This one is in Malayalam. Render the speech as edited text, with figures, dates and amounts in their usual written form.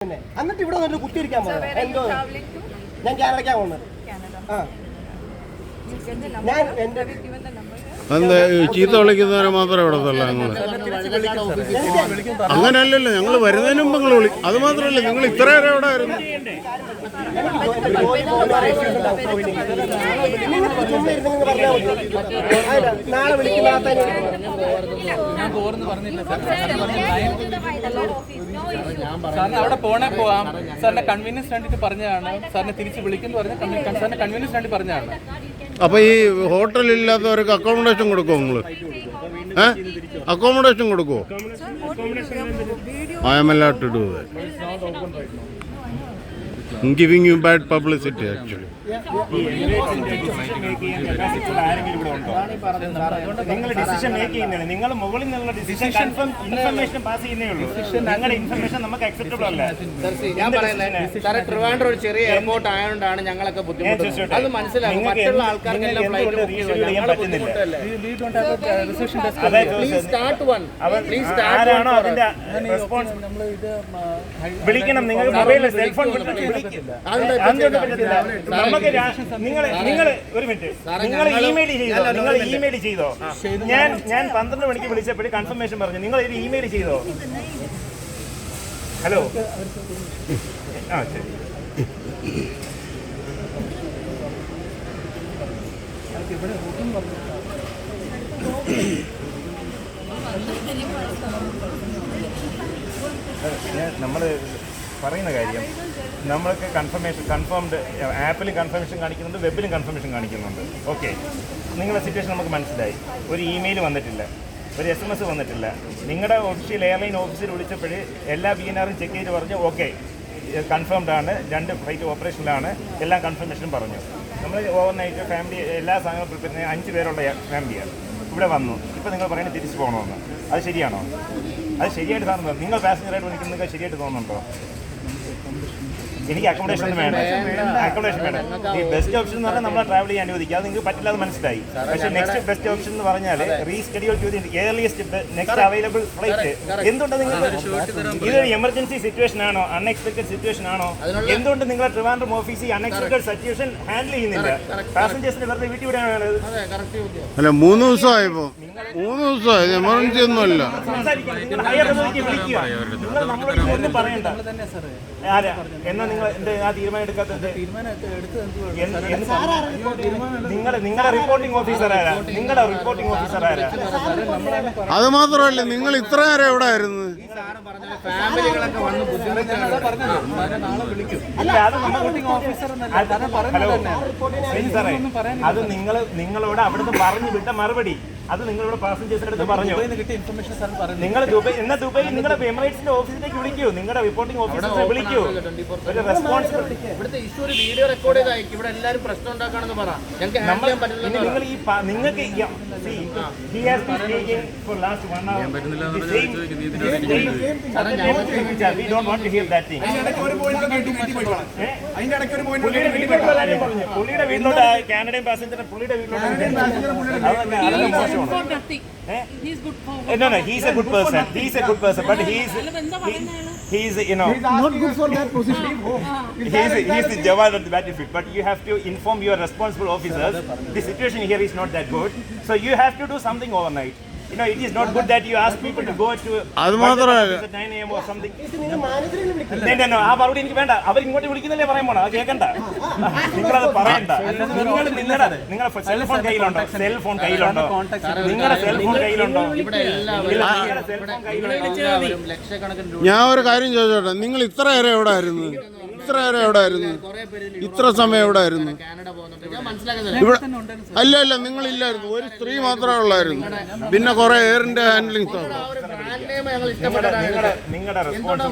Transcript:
എന്നിട്ട് ഇവിടെ വന്നിട്ട് കുത്തിയിരിക്കാൻ പോകുന്നത് എന്തോ ഞാൻ കാനഡയ്ക്കാ പോകുന്നത്. ഞാൻ എൻ്റെ എന്താ ചീത്ത വിളിക്കുന്നവരെ മാത്രമേ ഇവിടെ തള്ള ഞങ്ങൾ അങ്ങനെയല്ലല്ലോ. ഞങ്ങൾ വരുന്നതിന് മുമ്പ് നിങ്ങൾ വിളി. അത് മാത്രമല്ല, നിങ്ങൾ ഇത്ര നേരം എവിടെ ആയിരുന്നു? നാളെ വിളിക്കുന്ന സാറിന് അവിടെ പോവാം. സാറിന്റെ കൺവീനിയൻസ് വേണ്ടിയിട്ട് പറഞ്ഞതാണ്. സാറിനെ തിരിച്ച് വിളിക്കുന്നു പറഞ്ഞ സാറിന്റെ കൺവീനിയൻസ് വേണ്ടി പറഞ്ഞതാണ്. അപ്പൊ ഈ ഹോട്ടലില്ലാത്തവർക്ക് അക്കോമഡേഷൻ കൊടുക്കുമോ നിങ്ങൾ? അക്കോമഡേഷൻ കൊടുക്കുമോ? I am allowed to do that. I'm giving you bad publicity actually. നിങ്ങൾ ഡിസിഷൻ മേക്ക് ചെയ്യുന്നില്ല. നിങ്ങൾ മുകളിൽ നിന്നുള്ള ഡിസിഷൻ ഇൻഫർമേഷൻ പാസ് ചെയ്യുന്നേ ഉള്ളൂ. നിങ്ങളുടെ ഇൻഫർമേഷൻ നമുക്ക് അക്സെപ്റ്റബിൾ അല്ല. ഞാൻ പറയുന്നത് സാറേ, ട്രിവാൻഡ്രം ഒരു ചെറിയ എയർപോർട്ട് ആയതുകൊണ്ടാണ് ഞങ്ങളൊക്കെ ബുദ്ധിമുട്ടുന്നത്. അത് മനസ്സിലാവും. മറ്റുള്ള ആൾക്കാർക്കെല്ലാം ഫ്ലൈറ്റ് ആരാണോ അതിന്റെ റെസ്പോൺസ് വിളിക്കണം. നിങ്ങൾ മൊബൈലിൽ സെൽഫോൺ നമുക്ക് നിങ്ങൾ ഒരു മിനിറ്റ്, നിങ്ങൾ ഇമെയിൽ ചെയ്തോ? ഞാൻ 12 മണിക്ക് വിളിച്ചപ്പോഴും കൺഫർമേഷൻ പറഞ്ഞു. നിങ്ങൾ ഒരു ഇമെയിൽ ചെയ്തോ? ഹലോ, ശരി. നമ്മൾ പറയുന്ന കാര്യം, നമ്മൾക്ക് കൺഫേംഡ് ആപ്പിലും കൺഫർമേഷൻ കാണിക്കുന്നുണ്ട്, വെബിലും കൺഫർമേഷൻ കാണിക്കുന്നുണ്ട്. ഓക്കെ, നിങ്ങളുടെ സിറ്റുവേഷൻ നമുക്ക് മനസ്സിലായി. ഒരു ഇമെയിൽ വന്നിട്ടില്ല, ഒരു SMS വന്നിട്ടില്ല. നിങ്ങളുടെ ഒഫീഷ്യൽ എയർലൈൻ ഓഫീസിൽ വിളിച്ചപ്പോൾ എല്ലാ VNRും ചെക്ക് ചെയ്ത് പറഞ്ഞു ഓക്കെ കൺഫേംഡ് ആണ്, 2 ഫ്ലൈറ്റ് ഓപ്പറേഷനിലാണ്, എല്ലാം കൺഫർമേഷനും പറഞ്ഞു. നമ്മൾ ഓവർനൈറ്റ് ഫാമിലി എല്ലാ സാധനങ്ങളും പ്രിപ്പയർ 5 പേരുള്ള ഫാമിലിയാണ്. ഇവിടെ വന്നു. ഇപ്പോൾ നിങ്ങൾ പറയുന്നത് തിരിച്ചു പോകണമെന്ന്. അത് ശരിയാണോ? അത് ശരിയായിട്ട് തോന്നുന്നുണ്ടോ? നിങ്ങൾ പാസഞ്ചറായിട്ട് വിളിക്കുന്നത് ശരിയായിട്ട് തോന്നുന്നുണ്ടോ? എനിക്ക് അക്കോമഡേഷൻ ഒന്നും വേണ്ട. അക്കോമഡേഷൻ വേണ്ട. ഈ ബെസ്റ്റ് ഓപ്ഷൻ എന്ന് പറഞ്ഞാൽ നമ്മളെ ട്രാവൽ ചെയ്യാൻ അനുവദിക്കുക. അത് നിങ്ങൾക്ക് പറ്റില്ല, അത് മനസ്സിലായി. പക്ഷേ നെക്സ്റ്റ് ബെസ്റ്റ് ഓപ്ഷൻ എന്ന് പറഞ്ഞാൽ reschedule to the earliest next available flight. എന്തുകൊണ്ട് നിങ്ങൾക്ക് ഇതൊരു എമർജൻസി സിറ്റുവേഷൻ ആണോ, അൺഎക്സ്പെക്ടഡ് സിറ്റുവേഷൻ ആണോ? എന്തുകൊണ്ട് നിങ്ങളെ ട്രിവാൻഡ്രം ഓഫീസിൽ അൺഎക്സ്പെക്ടഡ് സിറ്റുവേഷൻ ഹാൻഡിൽ ചെയ്യുന്നില്ല? പാസഞ്ചേഴ്സിന് വെറുതെ വീട്ടിൽ വിടാനാണ്. അല്ല, 3 ദിവസമായപ്പോ 3 ദിവസമായി, എമർജൻസി ഒന്നുമല്ല. നിങ്ങൾ ഹയർ അതോറിറ്റി വിളിക്കുക. നിങ്ങൾ നമ്മളോട് ഒന്നും പറയണ്ട. ആരാ എന്നാ നിങ്ങൾ എന്റെ ആ തീരുമാനം എടുക്കാത്തത്? നിങ്ങളുടെ റിപ്പോർട്ടിംഗ് ഓഫീസർ ആരാ? നിങ്ങളുടെ റിപ്പോർട്ടിംഗ് ഓഫീസർ ആരാ? അത് മാത്രമല്ല, നിങ്ങൾ ഇത്ര നേരം എവിടെ ആയിരുന്നു? ഫാമിലികളൊക്കെ വന്ന് അത് നിങ്ങളോട് അവിടുന്ന് പറഞ്ഞു വിട്ട മറുപടി. അത് നിങ്ങളുടെ പാസഞ്ചേഴ്സിന്റെ അടുത്ത് പറഞ്ഞു. നിങ്ങൾ ദുബൈയിൽ നിങ്ങളുടെ എമിറേറ്റ്സിന്റെ ഓഫീസിലേക്ക് വിളിക്കൂ. നിങ്ങളുടെ റിപ്പോർട്ടിംഗ് ഓഫീസറെ വിളിക്കൂ. ഒരു റെസ്പോൺസിബിലിറ്റി. ഇവിടുത്തെ ഇഷ്യൂ ഒരു വീഡിയോ റെക്കോർഡ് ചെയ്ത് അയക്കും. ഇവിടെ എല്ലാവരും പ്രശ്നം ഉണ്ടാക്കാണെന്ന് പറ. ഞങ്ങൾക്ക് നിങ്ങൾ ഈ നിങ്ങൾക്ക് we don't want to hear that thing. പുള്ളിയുടെ വീട്ടിലോട്ട് കാനഡയും പാസഞ്ചർ പുള്ളിയുടെ വീട്ടിലോട്ട്. No, he's a good person. But he's not good for that position. he's the Jawan of the battlefield. But you have to inform your responsible officers. The situation here is not that good, so you have to do something overnight. It is not good that you ask people to go to 9 AM or something. No, ആ മറുപടി എനിക്ക് വേണ്ട. അവർ ഇങ്ങോട്ട് വിളിക്കുന്നില്ലേ പറയാൻ പോണോ? അത് കേൾക്കണ്ട. നിങ്ങളത് പറയണ്ട. നിങ്ങളുടെ സെൽഫോൺ കയ്യിലുണ്ടോ? നിങ്ങളുടെ സെൽഫോൺ കയ്യിലുണ്ടോ? ഞാൻ ഒരു കാര്യം ചോദിച്ചോട്ടെ, നിങ്ങൾ ഇത്ര നേരം എവിടെ ആയിരുന്നു? ഇത്ര സമയം എവിടെ ആയിരുന്നു? ഇവിടെ അല്ല, നിങ്ങളില്ലായിരുന്നു. ഒരു സ്ത്രീ മാത്രമേ ഉള്ളായിരുന്നു. പിന്നെ കുറെ എയറിന്റെ ഹാൻഡ്ലിംഗ് നിങ്ങളുടെ റെസ്പോൺസ്